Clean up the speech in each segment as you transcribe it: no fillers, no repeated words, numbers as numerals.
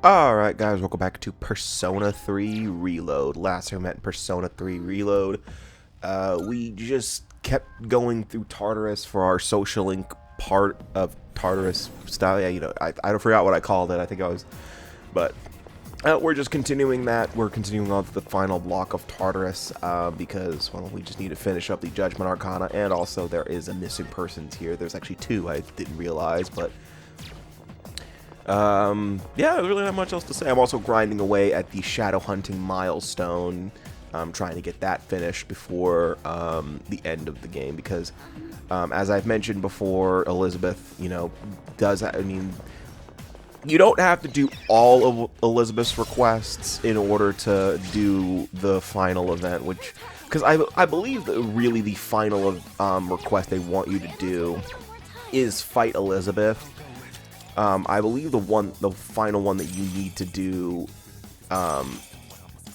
Alright guys, welcome back to Persona 3 Reload. Last time we met in Persona 3 Reload, we just kept going through Tartarus for our social link part of Tartarus style. Yeah, you know, I forgot what I called it. I think I was, but we're just continuing that. We're continuing on to the final block of Tartarus because, well, we just need to finish up the Judgment Arcana, and also there is a missing persons here. There's actually two I didn't realize, but yeah, there's really not much else to say. I'm also grinding away at the shadow hunting milestone. I'm trying to get that finished before the end of the game because, as I've mentioned before, Elizabeth, you know, I mean, you don't have to do all of Elizabeth's requests in order to do the final event, which, because I believe that really the final request they want you to do is fight Elizabeth. I believe the final one that you need to do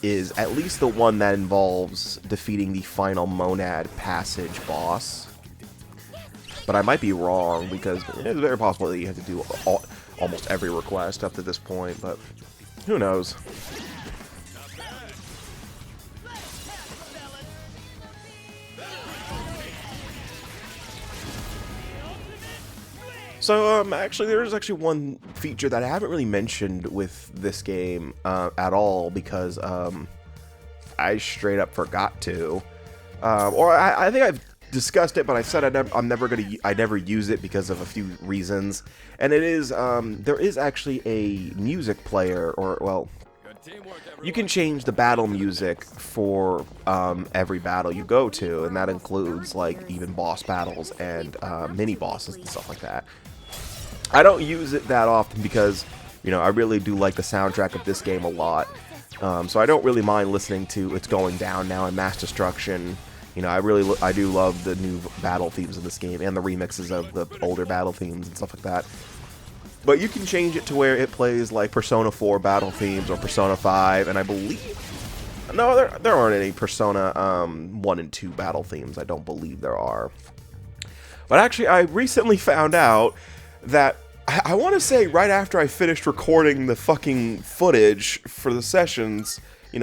is at least the one that involves defeating the final Monad Passage boss. But I might be wrong because it's very possible that you have to do almost every request up to this point, but who knows. So, actually, there's actually one feature that I haven't really mentioned with this game at all because I straight up forgot to. Or I think I've discussed it, but I said I never use it because of a few reasons. And it is there is actually a music player, or well, you can change the battle music for every battle you go to, and that includes like even boss battles and mini bosses and stuff like that. I don't use it that often because, you know, I really do like the soundtrack of this game a lot. So I don't really mind listening to It's Going Down Now and Mass Destruction. You know, I do love the new battle themes of this game and the remixes of the older battle themes and stuff like that. But you can change it to where it plays like Persona 4 battle themes or Persona 5, and I believe... No, there aren't any Persona 1 and 2 battle themes. I don't believe there are. But actually, I recently found out that I want to say right after I finished recording the fucking footage for the sessions,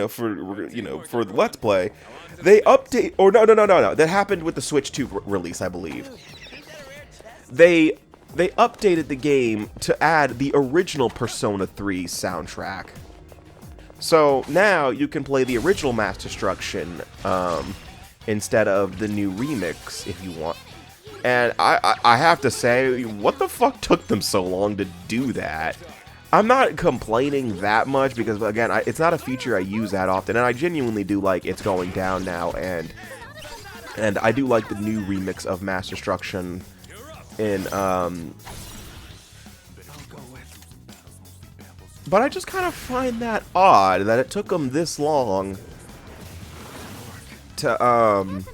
for the Let's Play, they update, or no, that happened with the Switch 2 release, I believe. They updated the game to add the original Persona 3 soundtrack. So now you can play the original Mass Destruction instead of the new remix if you want. And I have to say, what the fuck took them so long to do that? I'm not complaining that much because, again, it's not a feature I use that often, and I genuinely do like It's Going Down Now, and I do like the new remix of Mass Destruction in, but I just kind of find that odd that it took them this long to,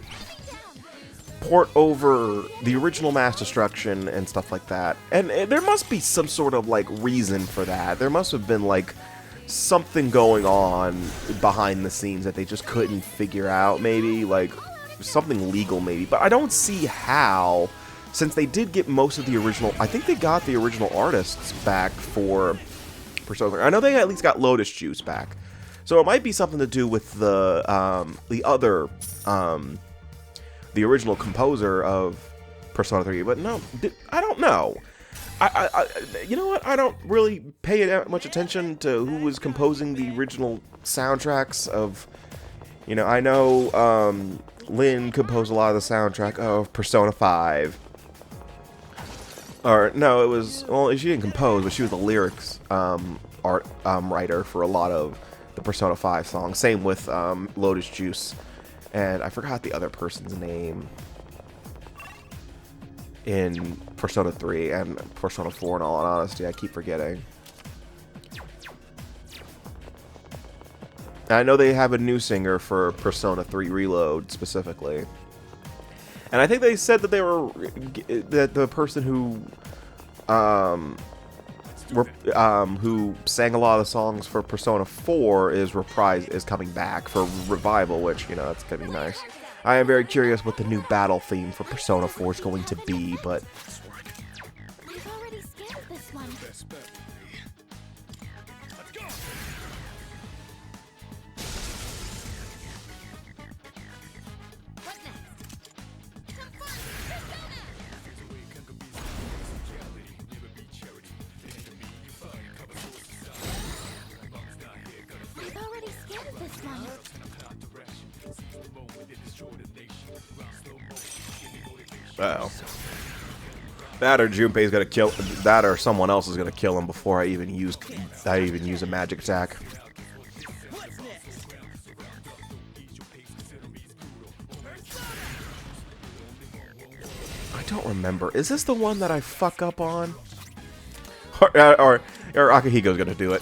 port over the original Mass Destruction and stuff like that. And there must be some sort of, like, reason for that. There must have been, like, something going on behind the scenes that they just couldn't figure out, maybe. Like, something legal, maybe. But I don't see how, since they did get most of the original... I think they got the original artists back for Persona. I know they at least got Lotus Juice back. So it might be something to do with the other... the original composer of Persona 3, but no, I don't know. You know what? I don't really pay that much attention to who was composing the original soundtracks of, I know Lynn composed a lot of the soundtrack of Persona 5. Or, no, it was, well, she didn't compose, but she was the lyrics writer for a lot of the Persona 5 songs. Same with Lotus Juice. And I forgot the other person's name in Persona 3 and Persona 4, in all honesty. I keep forgetting. And I know they have a new singer for Persona 3 Reload, specifically. And I think they said that that the person who sang a lot of the songs for Persona 4 is coming back for revival, which, that's gonna be nice. I am very curious what the new battle theme for Persona 4 is going to be, but Uh-oh. That or Junpei's gonna kill that, or someone else is gonna kill him before I even use a magic attack. I don't remember. Is this the one that I fuck up on? Or Akihiko's gonna do it.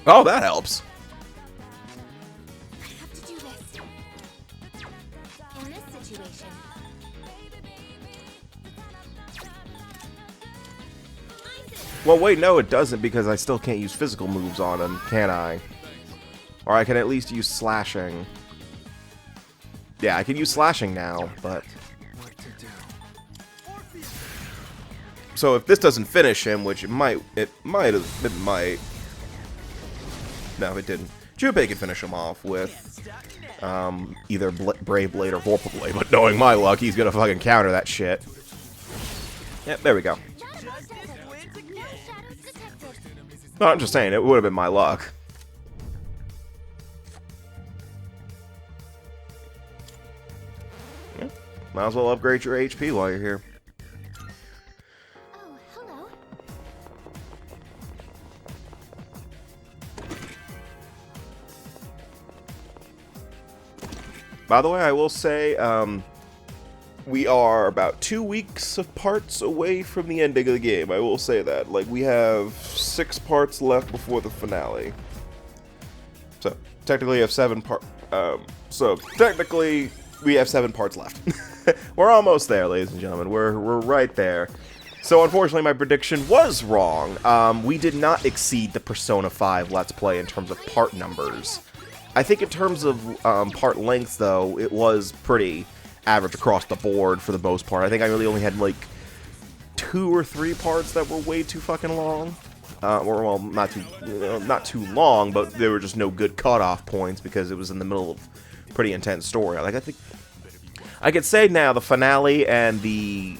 Oh, that helps. I have to do this. In this situation. Well, wait, no, it doesn't, because I still can't use physical moves on him, can I? Or I can at least use slashing. Yeah, I can use slashing now, but... So if this doesn't finish him, which it might. No, it didn't. Junpei can finish him off with either Brave Blade or Vorpal Blade, but knowing my luck, he's gonna fucking counter that shit. Yep, there we go. No, I'm just saying, it would have been my luck. Yeah, might as well upgrade your HP while you're here. Oh, hello. By the way, I will say, we are about 2 weeks of parts away from the ending of the game. I will say that. Like, we have 6 parts left before the finale. So, technically, we have 7 parts. So, technically, we have 7 parts left. We're almost there, ladies and gentlemen. We're right there. So, unfortunately, my prediction was wrong. We did not exceed the Persona 5 Let's Play in terms of part numbers. I think in terms of part lengths, though, it was pretty average across the board for the most part. I think I really only had, like, 2 or 3 parts that were way too fucking long. Or, well, not too long, but there were just no good cutoff points because it was in the middle of pretty intense story. Like, I think I could say now the finale and the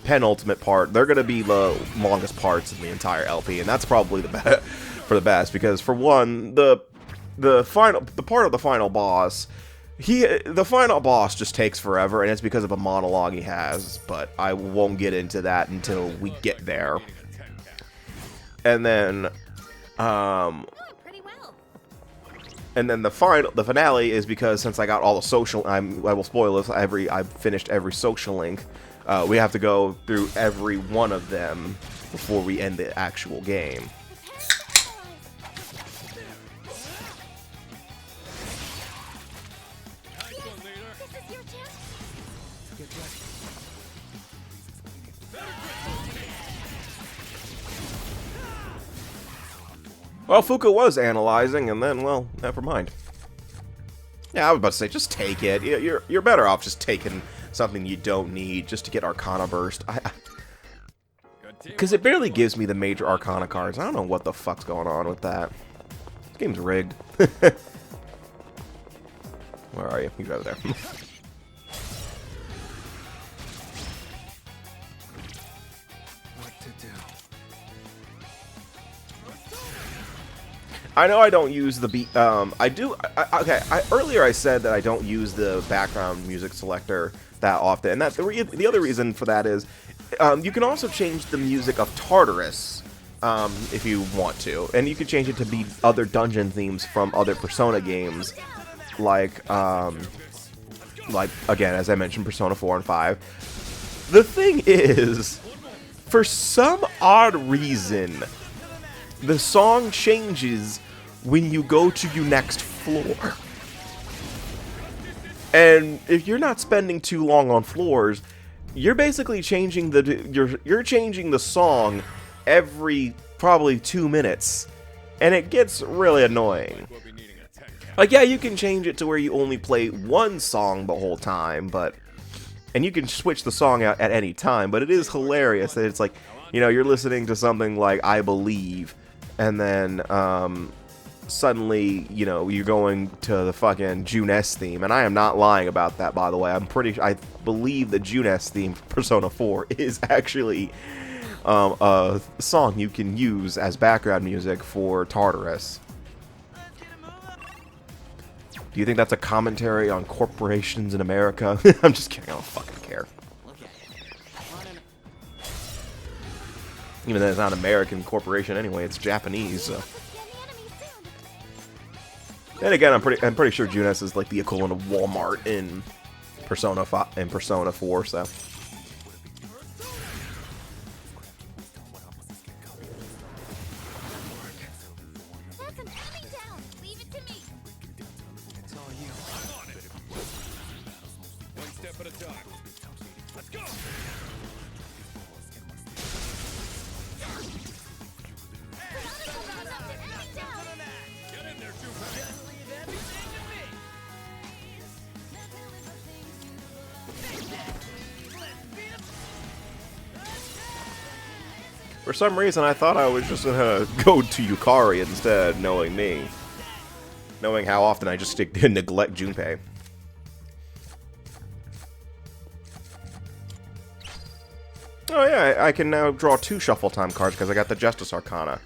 penultimate part, they're going to be the longest parts in the entire LP, and that's probably for the best, because for one, the part of the final boss, the final boss just takes forever, and it's because of a monologue he has, but I won't get into that until we get there. And then the finale is because since I got all the social, I will spoil this. I've finished every social link. We have to go through every one of them before we end the actual game. Well, Fuka was analyzing, and then, well, never mind. Yeah, I was about to say, just take it. You're better off just taking something you don't need just to get Arcana Burst. Because it barely gives me the major Arcana cards. I don't know what the fuck's going on with that. This game's rigged. Where are you? He's over there. I know I don't use the beat. I do. Earlier I said that I don't use the background music selector that often, and the other reason for that is you can also change the music of Tartarus if you want to, and you can change it to be other dungeon themes from other Persona games, like again, as I mentioned, Persona 4 and 5. The thing is, for some odd reason, the song changes when you go to your next floor. And if you're not spending too long on floors, you're basically changing you're changing the song every probably 2 minutes. And it gets really annoying. Like, yeah, you can change it to where you only play one song the whole time, and you can switch the song out at any time, but it is hilarious that it's like, you know, you're listening to something like I Believe, and then suddenly, you know, you're going to the fucking Junes theme, and I am not lying about that, by the way. I believe the Junes theme for Persona 4 is actually a song you can use as background music for Tartarus. Do you think that's a commentary on corporations in America? I'm just kidding. I don't fucking care. Even though it's not an American corporation anyway, it's Japanese. So. And again, I'm pretty sure Junes is like the equivalent of Walmart in Persona 4. So. For some reason, I thought I was just gonna go to Yukari instead, knowing me. Knowing how often I just neglect Junpei. Oh yeah, I can now draw 2 Shuffle Time cards because I got the Justice Arcana.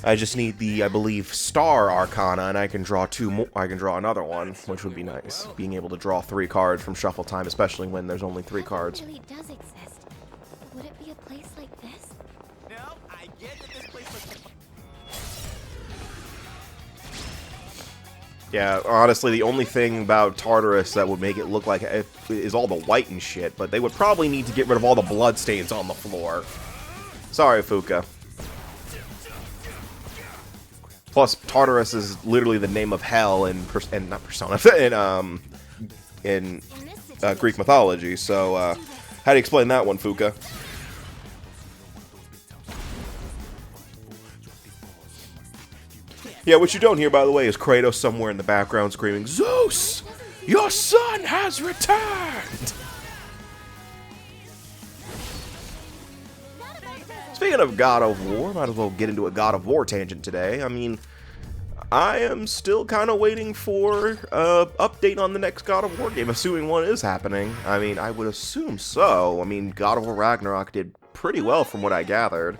I just need the, I believe, Star Arcana, and I can draw 2 more. I can draw another one, which would be nice. Being able to draw 3 cards from Shuffle Time, especially when there's only 3 cards. Really does exist. Would it be a place like this? No, I get that this place looks. Yeah, honestly, the only thing about Tartarus that would make it look like it is all the white and shit, but they would probably need to get rid of all the blood stains on the floor. Sorry, Fuka. Plus, Tartarus is literally the name of hell in not Persona in Greek mythology. So, how do you explain that one, Fuka? Yeah, what you don't hear, by the way, is Kratos somewhere in the background screaming, "Zeus, your son has returned!" Speaking of God of War, might as well get into a God of War tangent today. I mean, I am still kind of waiting for an update on the next God of War game, assuming one is happening. I mean, I would assume so. I mean, God of War Ragnarok did pretty well from what I gathered.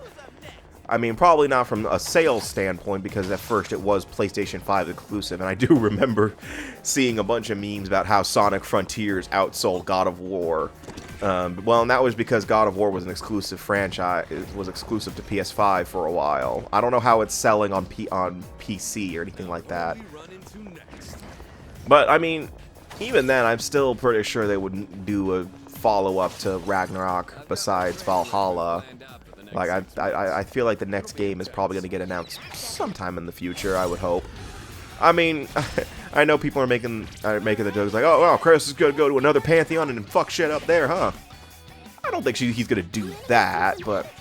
I mean, probably not from a sales standpoint, because at first it was PlayStation 5 exclusive, and I do remember seeing a bunch of memes about how Sonic Frontiers outsold God of War. Well, and that was because God of War was an exclusive franchise. It was exclusive to PS5 for a while. I don't know how it's selling on PC or anything like that. But, I mean, even then, I'm still pretty sure they wouldn't do a follow-up to Ragnarok besides Valhalla. Like, I feel like the next game is probably going to get announced sometime in the future, I would hope. I mean, I know people are making the jokes like, oh, well, Kratos is going to go to another Pantheon and fuck shit up there, huh? I don't think he's going to do that, but...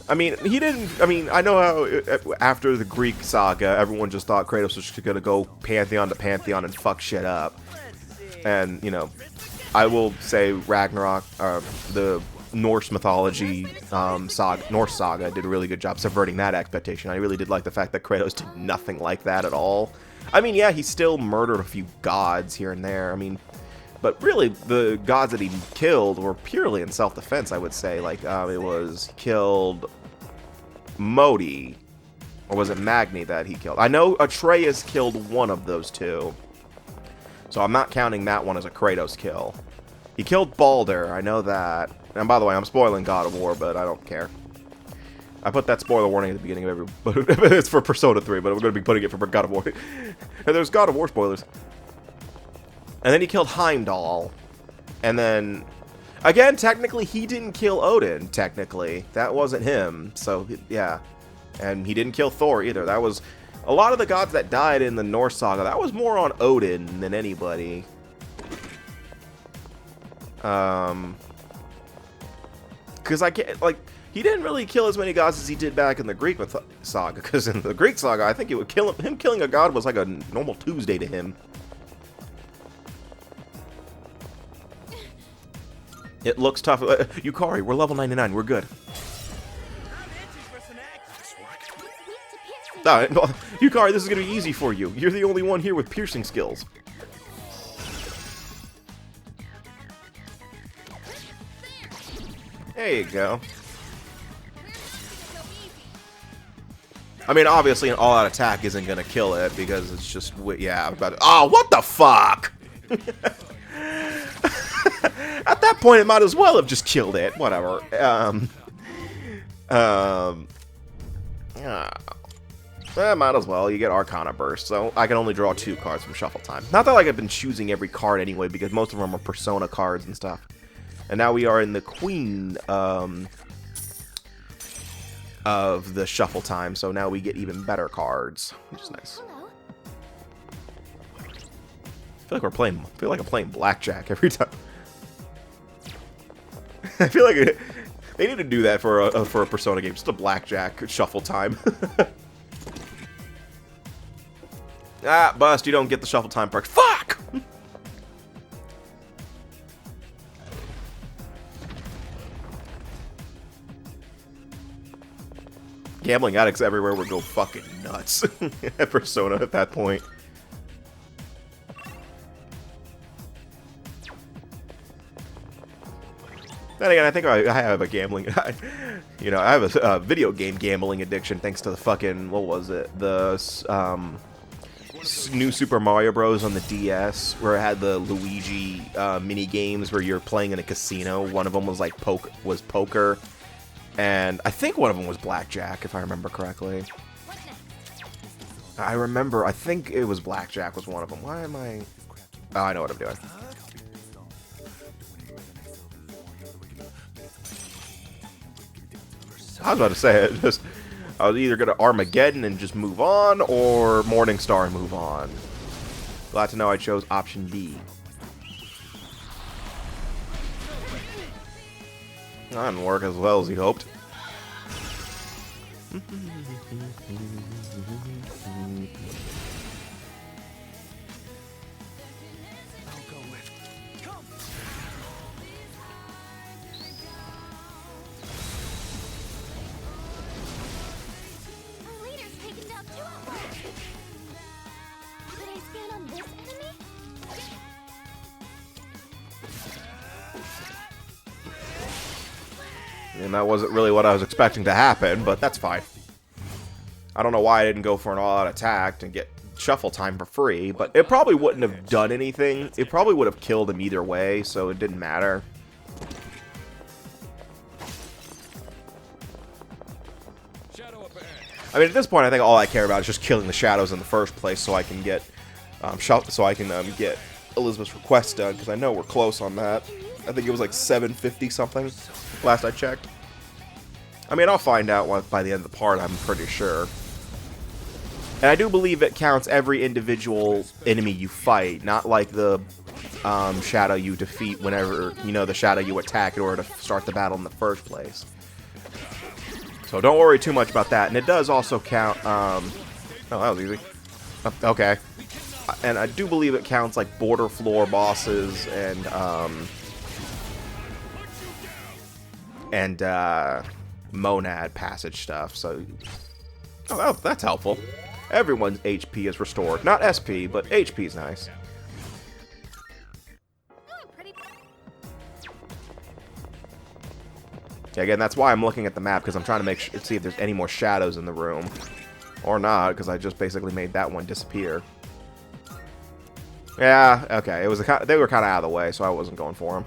I mean, he didn't... I mean, I know how after the Greek saga, everyone just thought Kratos was just going to go Pantheon to Pantheon and fuck shit up. And, you know, I will say Ragnarok, the... Norse mythology Norse saga did a really good job subverting that expectation. I really did like the fact that Kratos did nothing like that at all. I mean, yeah, he still murdered a few gods here and there. I mean, but really, the gods that he killed were purely in self-defense, I would say. Like, it was killed Modi, or was it Magni that he killed? I know Atreus killed one of those two, so I'm not counting that one as a Kratos kill. He killed Baldur, I know that. And by the way, I'm spoiling God of War, but I don't care. I put that spoiler warning at the beginning of every... It's for Persona 3, but we're going to be putting it for God of War. And there's God of War spoilers. And then he killed Heimdall. And then... Again, technically, he didn't kill Odin, technically. That wasn't him. So, yeah. And he didn't kill Thor, either. That was... A lot of the gods that died in the Norse saga, that was more on Odin than anybody. Because I can't, like, he didn't really kill as many gods as he did back in the Greek saga. Because in the Greek saga, I think it would kill him killing a god was like a normal Tuesday to him. It looks tough. Yukari, we're level 99. We're good. Yukari, this is going to be easy for you. You're the only one here with piercing skills. There you go. I mean, obviously, an all-out attack isn't gonna kill it because it's just, yeah. Oh, what the fuck! At that point, it might as well have just killed it. Whatever. Might as well. You get Arcana Burst, so I can only draw 2 cards from Shuffle Time. Not that like I've been choosing every card anyway, because most of them are Persona cards and stuff. And now we are in the Queen of the Shuffle Time, so now we get even better cards, which is nice. I feel like I'm playing blackjack every time. I feel like they need to do that for a Persona game, just a blackjack Shuffle Time. Ah, bust! You don't get the Shuffle Time perks. Fuck! Gambling addicts everywhere would go fucking nuts at Persona at that point. Then again, I think I have a gambling, you know, I have a video game gambling addiction thanks to the fucking, what was it? The new Super Mario Bros. On the DS, where it had the Luigi mini games where you're playing in a casino. One of them was like poker, and I think one of them was blackjack, if I remember correctly. I think it was blackjack was one of them. Why am I? Oh, I know what I'm doing. I was about to say it. I was either going to Armageddon and just move on, or Morningstar and move on. Glad to know I chose option D. That didn't work as well as he hoped. And that wasn't really what I was expecting to happen, but that's fine. I don't know why I didn't go for an all-out attack and get Shuffle Time for free, but it probably wouldn't have done anything. It probably would have killed him either way, so it didn't matter. I mean, at this point, I think all I care about is just killing the shadows in the first place, so I can get get Elizabeth's request done, because I know we're close on that. I think it was like 750 something last I checked. I mean, I'll find out by the end of the part, I'm pretty sure. And I do believe it counts every individual enemy you fight, not like the shadow you defeat whenever, you know, the shadow you attack in order to start the battle in the first place. So don't worry too much about that. And it does also count, oh, that was easy. Okay. And I do believe it counts like border floor bosses and monad passage stuff. So, oh, that's helpful. Everyone's HP is restored. Not SP, but HP is nice. Yeah, again, that's why I'm looking at the map, because I'm trying to see if there's any more shadows in the room. Or not, because I just basically made that one disappear. Yeah, okay. It was they were kind of out of the way, so I wasn't going for them.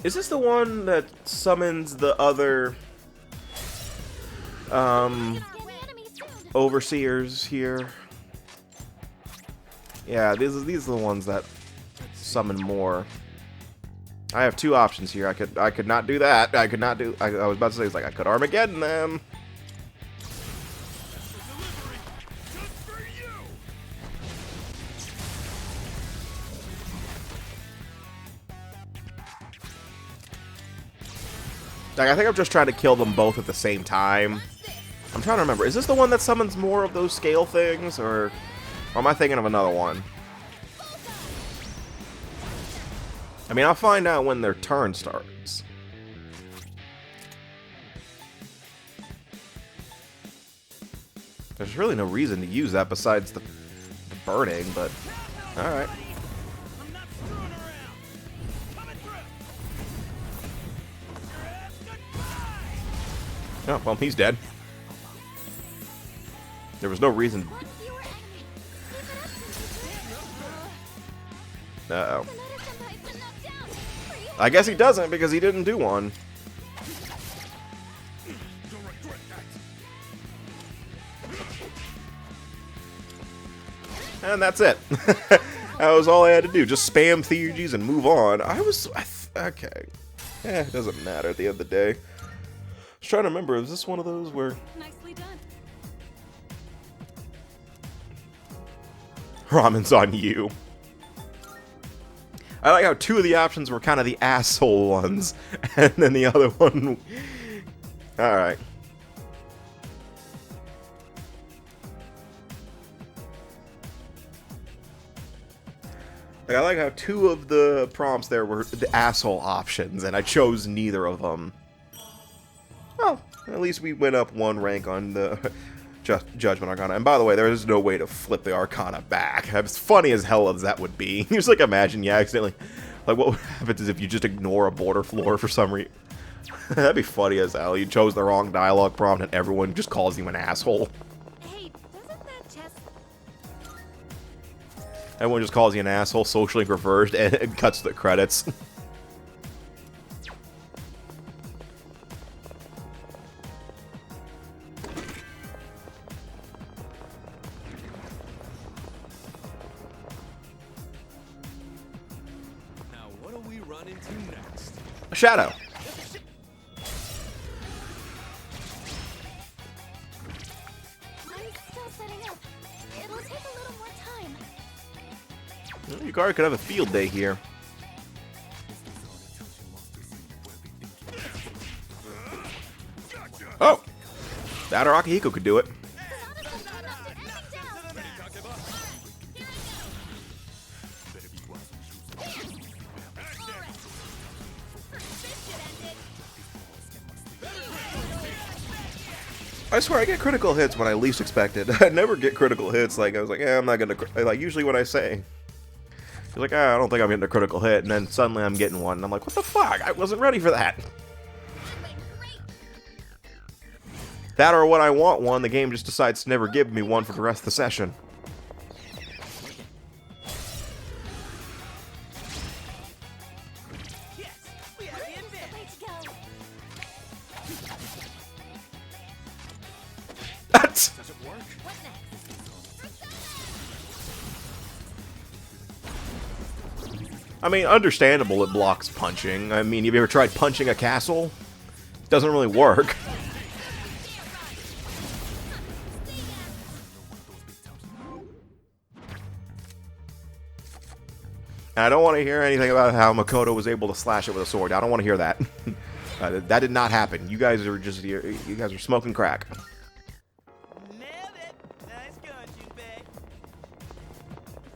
Is this the one that summons the other overseers here? Yeah, these are the ones that summon more. I have two options here. I could not do that. I was about to say, it's like I could Armageddon them. Like, I think I'm just trying to kill them both at the same time. I'm trying to remember. Is this the one that summons more of those scale things, or am I thinking of another one? I mean, I'll find out when their turn starts. There's really no reason to use that besides the burning, but alright. Oh, well, he's dead. There was no reason. Uh-oh. I guess he doesn't because he didn't do one. And that's it. That was all I had to do. Just spam Theurgies and move on. Okay. It doesn't matter at the end of the day. I was trying to remember, is this one of those where... Nicely done. Ramen's on you. I like how two of the options were kind of the asshole ones, and then the other one... Alright. I like how two of the prompts there were the asshole options, and I chose neither of them. Well, at least we went up one rank on the Judgment Arcana. And by the way, there is no way to flip the Arcana back. As funny as hell as that would be. Just like imagine you accidentally... Like what happens is if you just ignore a border floor for some reason. That'd be funny as hell. You chose the wrong dialogue prompt and everyone just calls you an asshole. Hey, doesn't that just... Everyone just calls you an asshole, socially reversed, and it cuts the credits. Now, what do we run into next? A shadow. I'm still setting up. It'll take a little more time. Well, Yukari could have a field day here. Oh! That or Akihiko could do it. I swear I get critical hits when I least expect it. I never get critical hits. Like I was like, yeah, I'm not gonna. Like usually when I say, he's like, I don't think I'm getting a critical hit, and then suddenly I'm getting one, and I'm like, what the fuck? I wasn't ready for that. That or when I want one, the game just decides to never give me one for the rest of the session. Yes, we have the advantage. Way to go. That's. Does it work? What next? I mean, understandable it blocks punching. I mean, have you ever tried punching a castle? It doesn't really work. And I don't want to hear anything about how Makoto was able to slash it with a sword. I don't want to hear that. That did not happen. You guys are just you guys are smoking crack. Nailed it. Nice going, Junpei.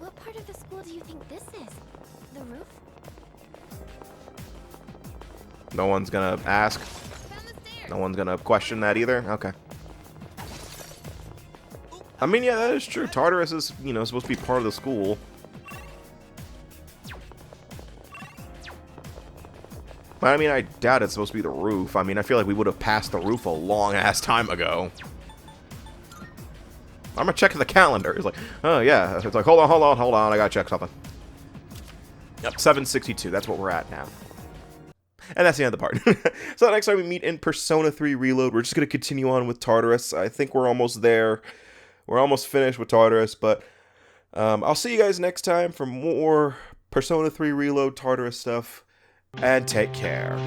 What part of the school do you think this is? The roof? No one's gonna ask. Found the stairs. No one's gonna question that either. Okay. I mean, yeah, that is true. Tartarus is, you know, supposed to be part of the school. But I mean, I doubt it's supposed to be the roof. I mean, I feel like we would have passed the roof a long-ass time ago. I'm gonna check the calendar. It's like, oh yeah. It's like, hold on. I gotta check something. Yep, 7:62. That's what we're at now. And that's the end of the part. So next time we meet in Persona 3 Reload, we're just gonna continue on with Tartarus. I think we're almost there. We're almost finished with Tartarus, but I'll see you guys next time for more Persona 3 Reload Tartarus stuff. And take care.